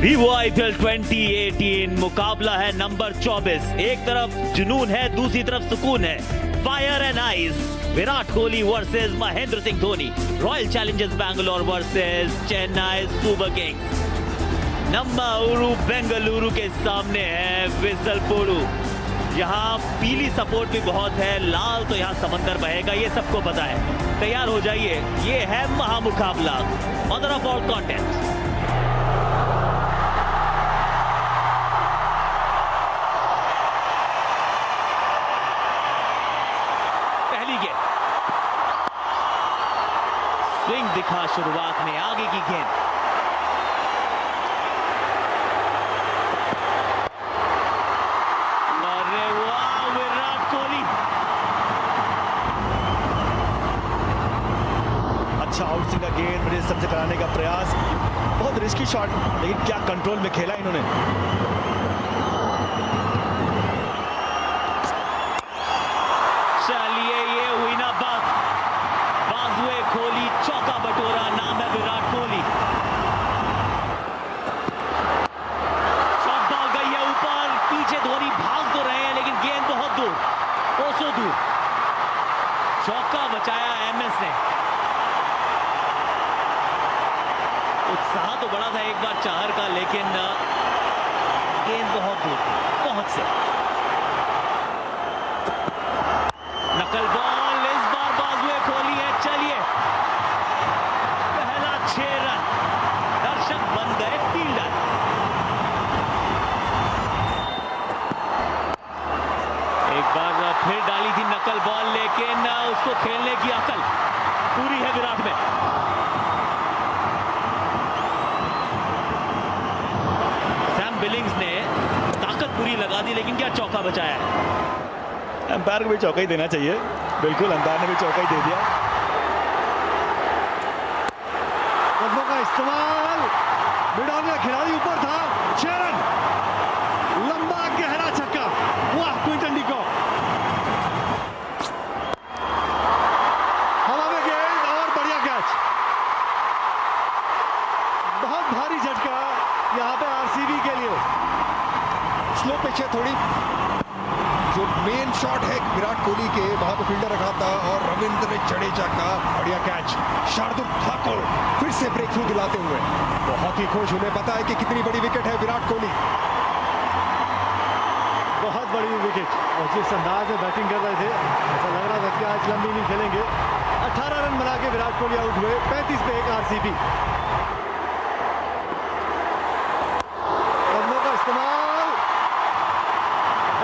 Vivo IPL 2018 मुकाबला है number 24। एक तरफ जुनून है, दूसरी तरफ सुकून है। Fire and ice, Virat Kohli versus Mahendra Singh Dhoni. Royal challengers Bangalore versus Chennai super kings. नम्माउरू बेंगलुरु के सामने है विजलपोडु। यहाँ पीली सपोर्ट भी बहुत है, लाल तो यहाँ समंदर बहेगा, ये सबको पता है। तैयार हो जाइए, ये है महामुकाबला। Mother of all contest. पहली गेंद, स्विंग दिखा शुरुआत में, आगे की गेंद। अरे वाह, विराट कोहली। अच्छा आउटस्विंग का गेंद मुझे सबसे कराने का प्रयास, बहुत रिस्की शॉट, लेकिन क्या कंट्रोल में खेला इन्होंने। चलिए, ये हुई ना बात। बाजुए खोली, चौका बटोरा, नाम है विराट कोहली। शॉट बॉल गई है ऊपर, पीछे धोनी भाग तो रहे हैं लेकिन गेंद बहुत दूर, कोसों दूर। चौका बचाया MS ने। उत्साह तो बड़ा था एक बार चाहर का, लेकिन गेंद बहुत दूर, बहुत से। नकल बॉल, इस बार बाजुए खोली है। चलिए, पहला 6 रन, दर्शक बन गए फील्डर। एक बार फिर डाली थी नकल बॉल, लेकिन उसको खेलने की अकल पूरी है विराट में। सैम बिलिंग्स ने ताकत पूरी लगा दी, लेकिन क्या चौका बचाया है। अंपायर को भी चौका ही देना चाहिए। बिल्कुल, अंपायर ने भी चौका ही दे दिया। कदमों का इस्तेमाल, मिडॉन का खिलाड़ी ऊपर था। 6 रन, लंबा गहरा छक्का। वाह, क्विंटन डी कॉक। हवा में गेंद और बढ़िया कैच। बहुत भारी झटका यहाँ पे RCB के लिए। स्लो पिच है थोड़ी। जो मेन शॉट है विराट कोहली के, वहां पे फील्डर रखा था और रविंद्र जडेजा का बढ़िया कैच। शार्दुल ठाकुर फिर से ब्रेक थ्रू दिलाते हुए बहुत ही खुश। उन्हें पता है कि कितनी बड़ी विकेट है विराट कोहली। बहुत बड़ी विकेट, और जिस अंदाज में बैटिंग कर रहे थे ऐसा लग रहा था कि आज लंबी नहीं खेलेंगे। 18 रन बना के विराट कोहली आउट हुए। 35 पे 1 RCB। कदमों का इस्तेमाल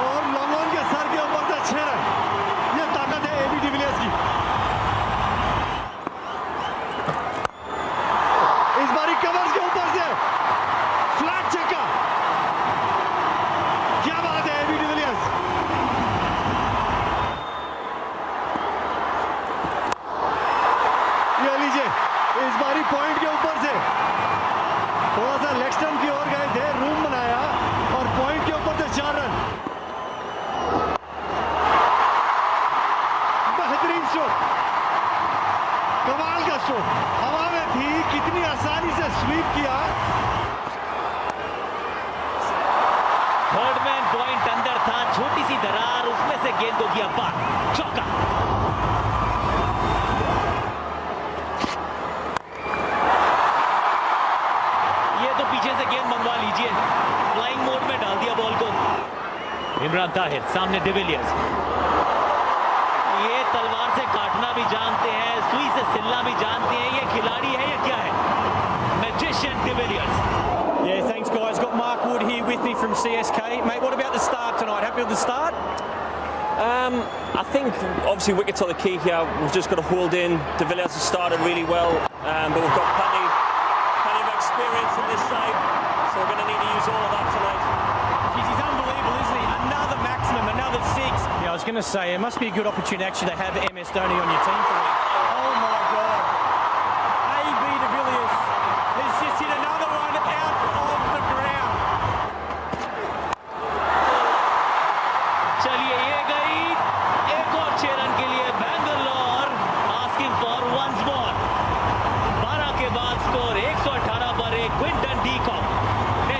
और लॉन्ग ऑन के सर के ऊपर से 6 रन। ये ताकत है AB डिविलियर्स की। इस बारी कवर्स के ऊपर से फ्लैट छक्का। क्या बात है AB डिविलियर्स। ये लीजिए, इस बारी पॉइंट के ऊपर से थोड़ा सा लेग स्टंप की ओर गए थे, रूम बनाया और पॉइंट के ऊपर से 4 रन। बेहतरीन स्ट्रोक, कमाल का स्ट्रोक। हवा में थी, कितनी आसानी से स्वीप किया। थर्ड मैन पॉइंट अंदर था, छोटी सी दरार, उसमें से गेंद को किया पार। चौका। ये तो पीछे से गेंद मंगवा लीजिए। फ्लाइंग मोड में डाल दिया बॉल को। इमरान ताहिर, सामने डिविलियर्स। ये तलवार से काटना भी जानते हैं, सुई से सिलना भी जानते हैं। ये खिलाड़ी है या क्या है? Magician de Villiers. Yeah, thanks guys. Got Mark Wood here with me from CSK. Mate, what about the start tonight? Happy with the start? I think obviously wickets are the key here. We've just got to hold in. De Villiers has started really well, but we've got plenty of experience in this side, so we're going to need to use all of that tonight. He's unbelievable, isn't he? Another maximum, another 6. Yeah, I was going to say, it must be a good opportunity actually to have MS Dhoni on your team for me. Oh my God. AB de Villiers has just hit another one out of the ground. चलिए, ये गई। एक और 6 run के लिए Bangalore asking for once more. 12 के बाद score 118 पर एक। क्विंटन डी कॉक ने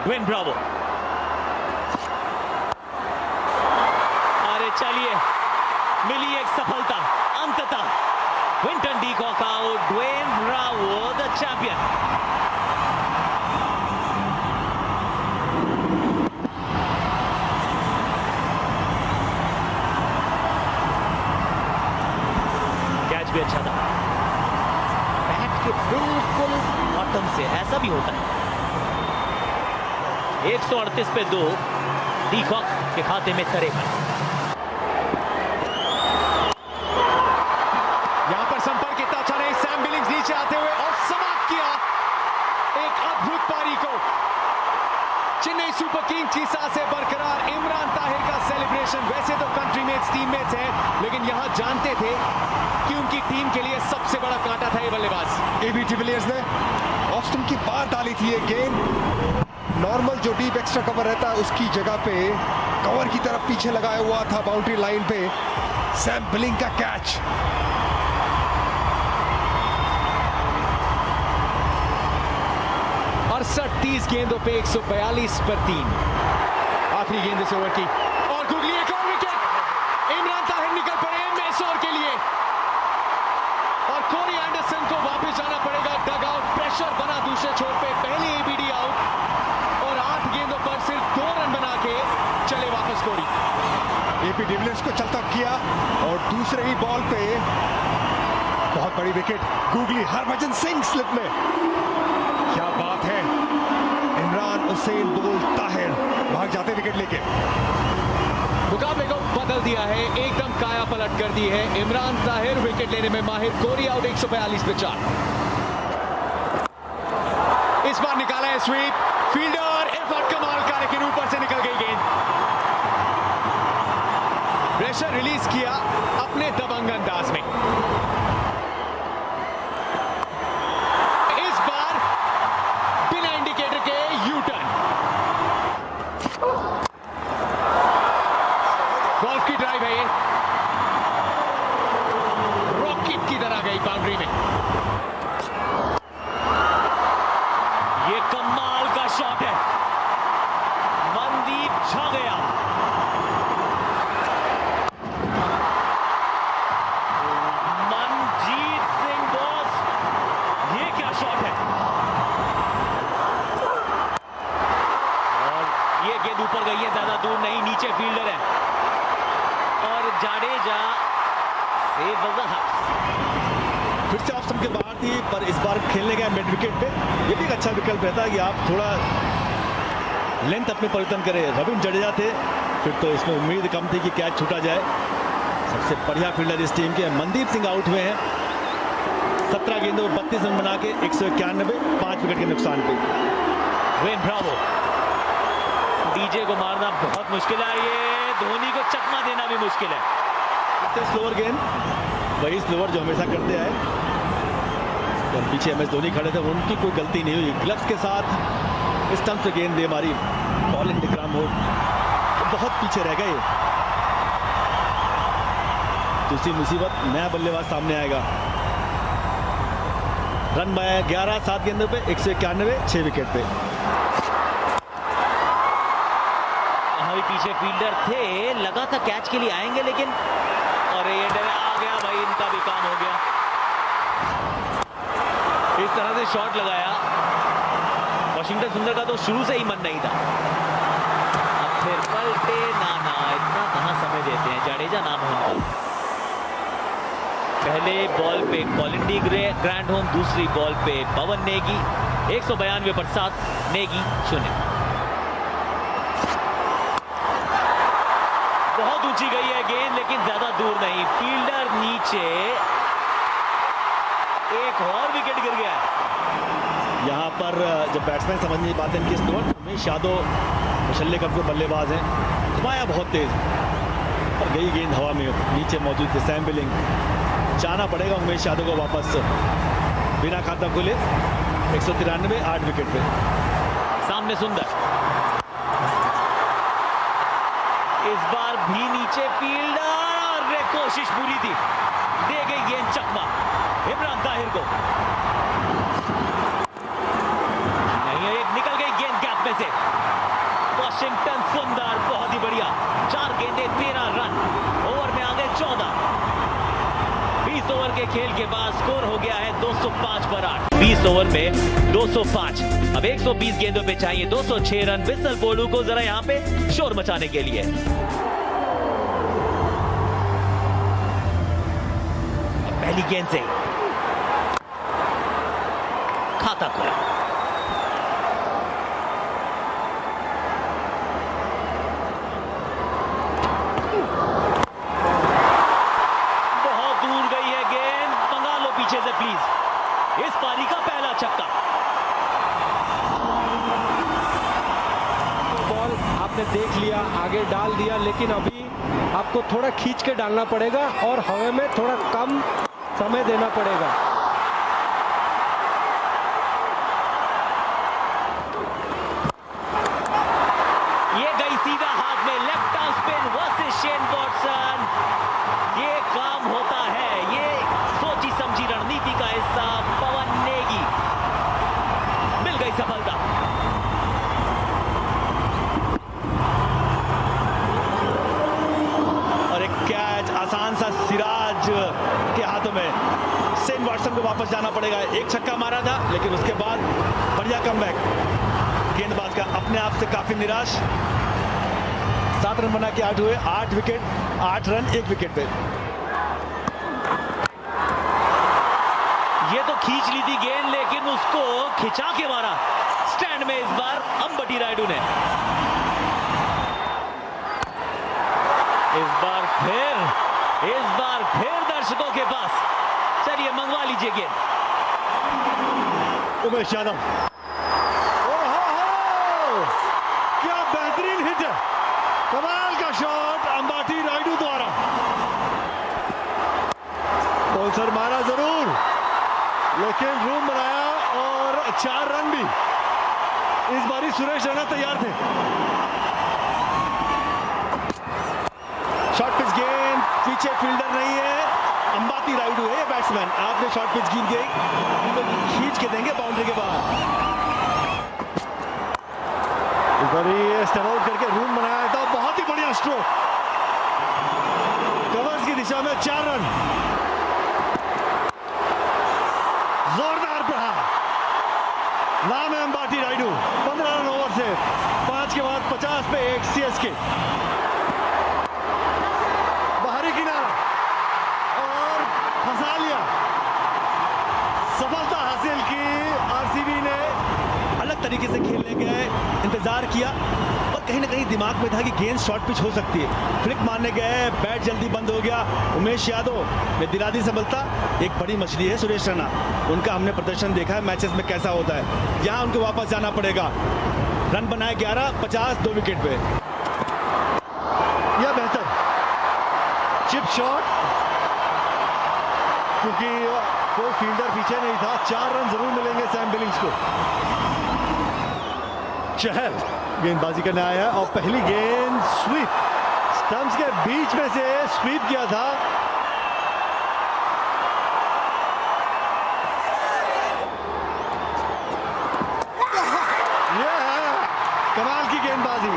ड्वेन ब्रावो, अरे चलिए मिली एक सफलता अंततः। Quinton de Kock out, Dwayne Bravo the champion. Catch भी अच्छा था, बैट के बिल्कुल बॉटम से, ऐसा भी होता है। 138 पे 2 डी कॉक के खाते में 53। यहां पर संपर्क इतना अच्छा नहीं, सैम बिलिंग्स नीचे आते हुए और समाप्त किया एक अद्भुत पारी को। चेन्नई सुपर किंग्स की सांसें बरकरार। इमरान ताहिर का सेलिब्रेशन, वैसे तो कंट्रीमेट्स टीममेट्स हैं, लेकिन यहां जानते थे कि उनकी टीम के लिए सबसे बड़ा कांटा था ये बल्लेबाज। एबी डिविलियर्स ने ऑफ स्टंप की बात डाली थी। ये गेंद नॉर्मल जो डीप एक्स्ट्रा कवर रहता है उसकी जगह पे कवर की तरफ पीछे लगाया हुआ था बाउंड्री लाइन पे। सैम बिलिंग का कैच। 30 गेंदों पे 142 पर 3। आखिरी गेंद इस ओवर की और गुगली एक और विकेट। इमरान ताहिर निकल पड़े मिस ओवर के लिए और कोरी एंडरसन को वापस जाना पड़ेगा डग आउट। प्रेशर बना दूसरे छोर पे, पहले एबीडी आउट और 8 गेंदों पर सिर्फ 2 रन बना के चले वापस कोरी। एबी डिविलियर्स को चलता किया और दूसरे ही बॉल पे बहुत बड़ी wicket. Googly, Harbhajan Singh slip में, क्या बात है। इमरान हुसैन बोल ताहिर भाग जाते विकेट लेके। मुकाबले को बदल दिया है, एकदम काया पलट कर दी है। इमरान ताहिर विकेट लेने में माहिर, कोरी आउट 142 पे 4। इस बार निकाला है स्वीप, फील्डर एफर्ट कमाल का, लेकिन ऊपर से निकल गई गेंद। प्रेशर रिलीज किया अपने दबंग अंदाज में। इस बार बिना इंडिकेटर के यू टर्न। गोल्फ की ड्राइव है ये, रॉकेट की तरह गई बाउंड्री में। ये कमाल का शॉट है, मनदीप छा गया। मनजीत सिंह बॉस, ये क्या शॉट है। और ये गेंद ऊपर गई है, ज्यादा दूर नहीं, नीचे फील्डर है और जाडेजा से वजाहत। फिर से ऑफ स्टंप के बाहर थी, पर इस बार खेलने गया मिड विकेट पे। ये भी एक अच्छा विकल्प रहता है कि आप थोड़ा लेंथ अपने परिवर्तन करें। रविंद्र जडेजा थे, फिर तो इसमें उम्मीद कम थी कि कैच छूटा जाए। सबसे बढ़िया फील्डर इस टीम के मनदीप सिंह आउट हुए हैं 17 गेंदों पर 32 रन बना के 191, 5 विकेट के नुकसान पे। ड्वेन ब्रावो, डीजे को मारना बहुत मुश्किल है, ये धोनी को चकमा देना भी मुश्किल है। स्लोअर गेंद, वही स्लोअर जो हमेशा करते आए। जब पीछे MS धोनी खड़े थे, उनकी कोई गलती नहीं हुई। ग्लव्स के साथ स्टंप से गेंद दे मारी, कॉलिन डिग्राम हो बहुत पीछे रह गए। दूसरी मुसीबत, नया बल्लेबाज सामने आएगा। रन बनाया 11, 7 गेंदों पे 191, 6 विकेट पे। यहाँ भी पीछे फील्डर थे, लगा था कैच के लिए आएंगे, लेकिन और ये आ गया भाई, इनका भी काम हो गया। इस तरह से शॉट लगाया, वॉशिंगटन सुंदर का तो शुरू से ही मन नहीं था। अब फिर पलटे ना, इतना कहां समय देते हैं। जाडेजा नाम है उनका। पहले बॉल पे कॉलिन डी ग्रैंड होम, दूसरी बॉल पे पवन नेगी। 192 पर 7, नेगी 0। बहुत ऊंची गई है गेंद, लेकिन ज्यादा दूर नहीं, फील्डर नीचे, एक और विकेट गिर गया है। यहाँ पर जब बैट्समैन समझ नहीं पाते इनकी स्लोअर, उमेश यादव मुशल्ले कप के बल्लेबाज हैं, घुमाया बहुत तेज और गई गेंद हवा में। नीचे मौजूद थे सैम बिलिंग, जाना पड़ेगा उमेश यादव को वापस बिना खाता खुले। 193, 8 विकेट पे। सामने सुंदर, इस बार भी नीचे फील्डर, कोशिश पूरी थी, दे गई गेंद चकमा इमरान ताहिर को। नहीं, एक निकल गई गेंद गैप में से। वॉशिंगटन सुंदर, बहुत ही बढ़िया। 4 गेंदे 13 रन, ओवर में आ गए 14। 20 ओवर के खेल के बाद स्कोर हो गया है 205 पर 8। 20 ओवर में 205, अब 120 गेंदों पे चाहिए 206 रन। विसल पोलू को जरा यहाँ पे शोर मचाने के लिए। पहली गेंद से खाता खुला। बहुत दूर गई है गेंद, मंगा लो पीछे से प्लीज। इस पारी का पहला छक्का। बॉल आपने देख लिया, आगे डाल दिया, लेकिन अभी आपको थोड़ा खींच के डालना पड़ेगा और हवा में थोड़ा कम समय देना पड़ेगा। ये गई सीधा हाथ में, left arm spin versus Shane Watson. ये काम होता है, ये सोची समझी रणनीति का हिस्सा। पवन नेगी, मिल गई सफलता। और एक कैच आसान सा सिराज के हाथों में। शेन वॉटसन को वापस जाना पड़ेगा। एक छक्का मारा था, लेकिन उसके बाद बढ़िया कमबैक। गेंदबाज का अपने आप से काफी निराश। 7 रन बना के आउट हुए। 8 विकेट, 8 रन 1 विकेट पे। ये तो खींच ली थी गेंद, लेकिन उसको खिंचा के मारा स्टैंड में इस बार अंबटी रायडू ने। इस बार फिर दर्शकों के पास। चलिए मंगवा लीजिए गेंद। उमेश यादव, क्या बेहतरीन हिट है, कमाल का शॉट अंबाटी रायडू द्वारा। बॉलर मारा जरूर, लेकिन रूम बनाया और 4 रन भी। इस बारी सुरेश रैना तैयार थे। शॉर्ट पिच गेंद, पीछे फील्डर नहीं है, अंबाती रायडू है ये बैट्समैन। आपने शॉर्ट पिच गेंद गई, खींच के देंगे बाउंड्री के बाहर। इस बार स्टेप आउट करके रूम बनाया था, बहुत ही बढ़िया स्ट्रोक। कवर्स की दिशा में 4 रन। जोरदार प्रहार, नाम है अंबाती रायडू। 15 रन ओवर से 5 के बाद 50 पे 1 सीएसके। बाहरी किनारा और फंसा लिया। सफलता हासिल की आरसीबी ने। अलग तरीके से खेलने गए, इंतजार किया और कहीं ना कहीं दिमाग में था कि गेंद शॉर्ट पिच हो सकती है। फ्लिक मारने गए, बैट जल्दी बंद हो गया। उमेश यादव ने दिला दी सफलता। एक बड़ी मछली है सुरेश रैना, उनका हमने प्रदर्शन देखा है मैचेस में कैसा होता है। यहां उनको वापस जाना पड़ेगा। रन बनाए 11, 50, 2 विकेट पे। यह बेहतर चिप शॉट, क्योंकि कोई फील्डर पीछे नहीं था। 4 रन जरूर मिलेंगे सैम बिलिंग्स को। चहल गेंदबाजी करने आया है और पहली गेंद स्वीप, स्टंप्स के बीच में से स्वीप किया था। कमाल की गेंदबाजी,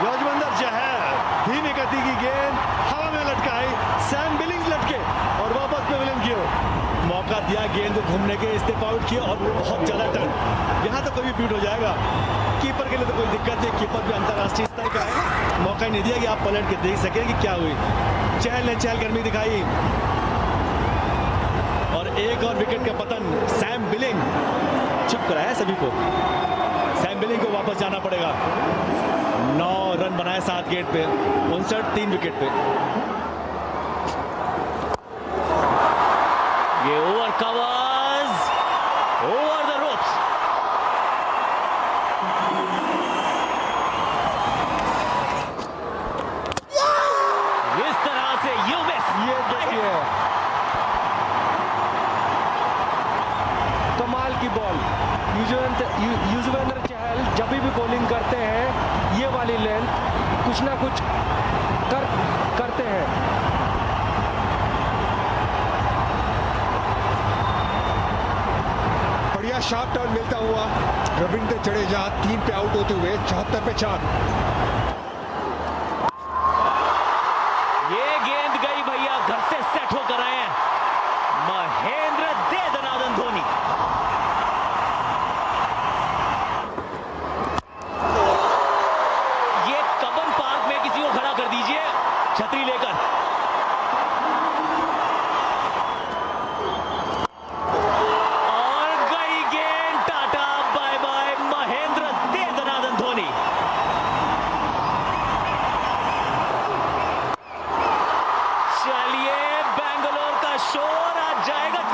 युजवेंद्र चहल धीमी गति की गेंद हवा में लटकाई, सैम बिलिंग्स लटके और वापस पेविलियन की ओर। मौका दिया गेंद को घूमने के, स्टेप आउट किया और बहुत ज्यादा टर्न। यहां तो कोई भी बीट हो जाएगा। कीपर के लिए तो कोई दिक्कत नहीं, कीपर भी अंतरराष्ट्रीय स्तर का है। मौका ही नहीं दिया कि आप पलट के देख सकें कि क्या हुई। चहल ने चहलकर्मी दिखाई और एक और विकेट का पतन। सैम बिलिंग चुप कराया सभी को। सैम बिलिंग को वापस जाना पड़ेगा। 9 रन बनाए 7 गेट पे, 59 3 विकेट पे। ये over covers over the ropes. इस तरह से यू मिस। ये देखिए कमाल की बॉल। युजवेंद्र चहल जब भी बॉलिंग करते हैं ये वाली लेंथ कुछ ना कुछ करते हैं। बढ़िया शार्प टर्न मिलता हुआ रविंद्र जडेजा 3 पे आउट होते हुए 74 पे 4। ये गेंद गई भैया, घर से सेट होकर आए हैं महेंद्र दे दनादन धोनी। ये कबन पार्क में किसी को खड़ा कर दीजिए छतरी लेकर।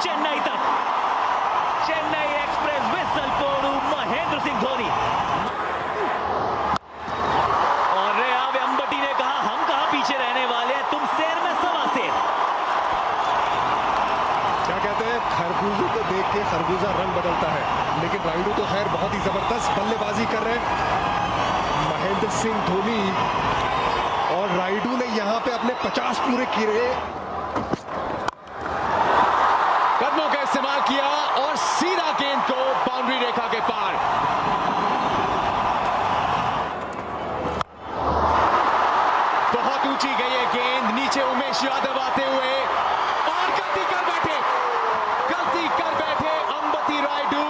चेन्नई तक, चेन्नई एक्सप्रेस विसल पोड़ू महेंद्र सिंह धोनी। और रेयाव अंबटी ने कहा हम कहां पीछे रहने वाले हैं, तुम शेर में सवा शेर। क्या कहते हैं, खरबूजे को देख के खरबूजा रंग बदलता है, लेकिन रायडू तो खैर बहुत ही जबरदस्त बल्लेबाजी कर रहे हैं महेंद्र सिंह धोनी। और रायडू ने यहां पे अपने 50 पूरे किए, कदमों का इस्तेमाल किया और सीधा गेंद को बाउंड्री रेखा के पार। बहुत ऊंची गई है गेंद, नीचे उमेश यादव आते हुए और गलती कर बैठे अंबती रायडू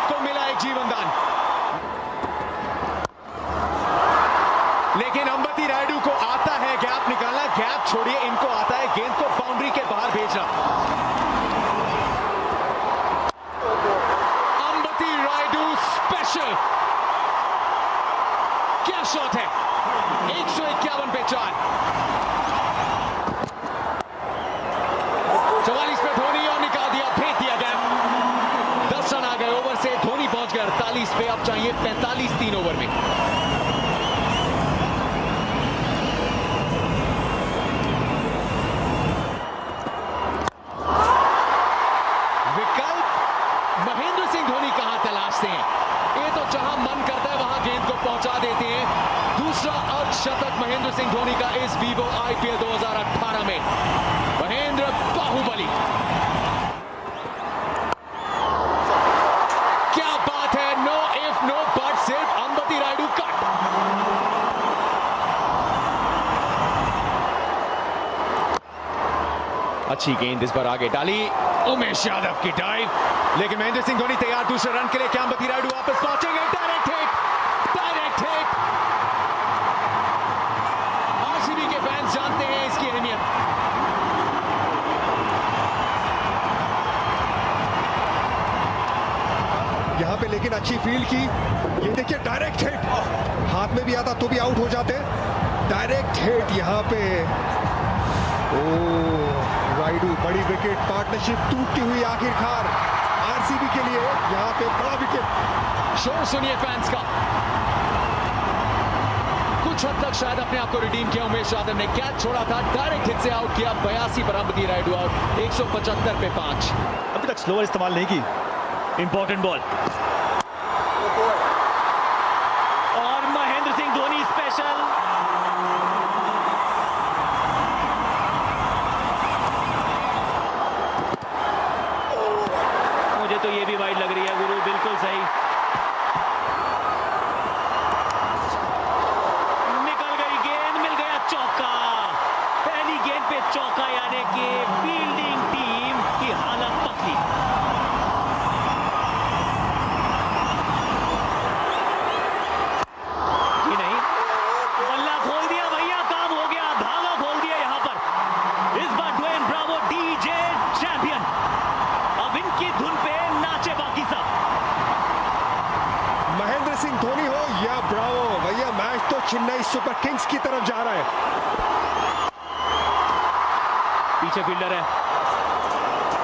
को मिला एक जीवनदान। लेकिन अंबती रायडू को आता है गैप निकालना, गैप छोड़िए, इनको आता है गेंद को बाउंड्री के बाहर भेजना। अंबती रायडू स्पेशल, क्या शॉट है, 151 पे 4। 44 पे धोनी और निकाल दिया, फेंक दिया गैप। 10 रन आ गए ओवर से, धोनी पहुंच गए 48 पे, अब चाहिए 45 3 ओवर में। महेंद्र सिंह धोनी कहां तलाशते हैं, ये तो जहां मन करता है वहां गेंद को पहुंचा देते हैं। दूसरा अर्धशतक महेंद्र सिंह धोनी का इस वीवो आईपीएल 2018 में। महेंद्र बाहुबली, क्या बात है, नो इफ नो बट, सिर्फ अंबती रायडू कट। अच्छी गेंद इस बार आगे डाली, उमेश यादव की डाइव, लेकिन महेंद्र सिंह धोनी तैयार दूसरे रन के लिए। क्या अंबती रायडू वापस पहुंचेंगे, डायरेक्ट हिट। आरसीबी के फैंस जानते हैं इसकी अहमियत। यहां पे लेकिन अच्छी फील्ड की, ये देखिए डायरेक्ट हिट, हाथ में भी आता तो भी आउट हो जाते। डायरेक्ट हिट यहां पे, रायडू बड़ी विकेट, पार्टनरशिप टूटती हुई आखिरकार आरसीबी के लिए यहां पे बड़ा विकेट। शोर सुनिए फैंस का, कुछ हद तक शायद अपने आप को रिडीम किया उमेश यादव ने, कैच छोड़ा था, डायरेक्ट हिट से आउट किया, 82 पर अंबती रायडू आउट, 175 पे 5। अभी तक स्लोअर इस्तेमाल नहीं की, इंपॉर्टेंट बॉल और महेंद्र सिंह धोनी स्पेशल। मुझे तो ये भी वाइड लग रही है गुरु, बिल्कुल सही, निकल गई गेंद, मिल गया चौका। पहली गेंद पे चौका, यानी कि फील्डिंग टीम की हालत पतली। जी नहीं, बल्ला खोल दिया भैया, काम हो गया, धागा खोल दिया यहां पर। इस बार ड्वेन ब्रावो डीजे चैंपियन, अब इनकी धुन पे नाचे बाकी सब। महेंद्र सिंह धोनी हो या ब्रावो, भैया मैच तो चेन्नई सुपर किंग्स की तरफ जा रहा है। पीछे फील्डर है,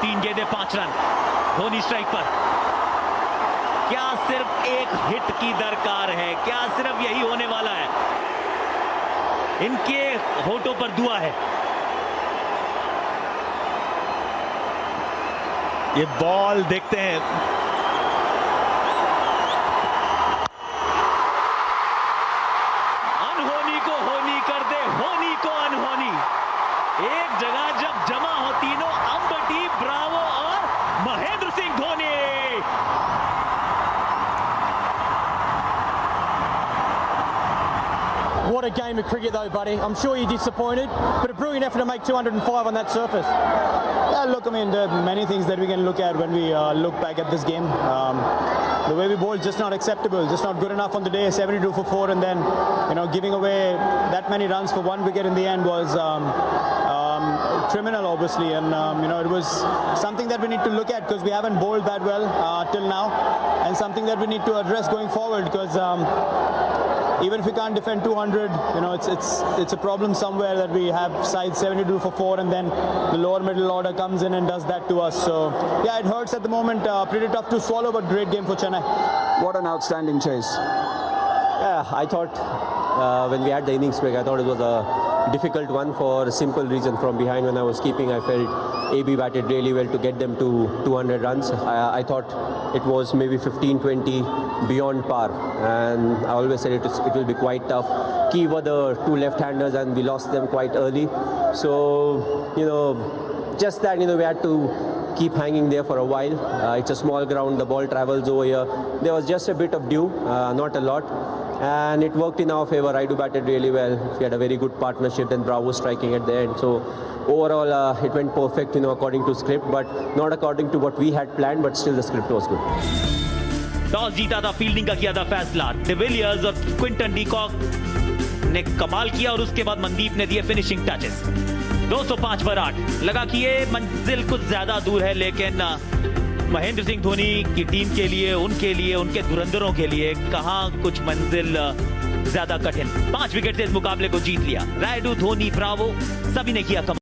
3 गेंदें 5 रन, धोनी स्ट्राइक पर। क्या सिर्फ एक हिट की दरकार है, क्या सिर्फ यही होने वाला है? इनके होठों पर दुआ है। ये बॉल देखते हैं, अनहोनी को होनी कर दे, होनी को अनहोनी। एक जगह जब जमा हो तीनों, अंबटी, ब्रावो और Mahendra Singh Dhoni, What a game of cricket though, buddy. I'm sure you're disappointed, but a brilliant effort to make 205 on that surface. Yeah, look, I mean, there are many things that we can look at when we look back at this game. The way we bowled, just not acceptable, just not good enough on the day. 72 for 4, and then, giving away that many runs for 1 wicket in the end was criminal, obviously. And it was something that we need to look at, because we haven't bowled that well till now, and something that we need to address going forward, because even if we can't defend 200, it's a problem somewhere that we have sides 72 for 4, and then the lower middle order comes in and does that to us. So yeah, it hurts at the moment. Pretty tough to swallow, but great game for Chennai. What an outstanding chase. Yeah, I thought when we had the innings break, I thought it was a difficult one for a simple reason. From behind when I was keeping, I felt AB batted really well to get them to 200 runs. I thought it was maybe 15-20 beyond par, and I always said it will be quite tough. Key were the 2 left-handers, and we lost them quite early. So, just that, we had to keep hanging there for a while. It's a small ground, the ball travels over here. There was just a bit of dew, not a lot. And it worked in our favour. Raidu batted really well. We had a very good partnership, then Bravo striking at the end. So overall, it went perfect, according to script, but not according to what we had planned, but still the script was good. Toss जीता था, fielding का किया था फैसला. De Villiers और Quinton de Kock ने कमाल किया, और उसके बाद मनदीप ने दिए फिनिशिंग टचेस. 205 पर 8. लगा कि ये मंजिल कुछ ज्यादा दूर है, लेकिन महेंद्र सिंह धोनी की टीम के लिए, उनके धुरंधरों के लिए कहां कुछ मंजिल ज्यादा कठिन. 5 विकेट से इस मुकाबले को जीत लिया. रायडू, धोनी, ब्रावो सभी ने किया कमाल.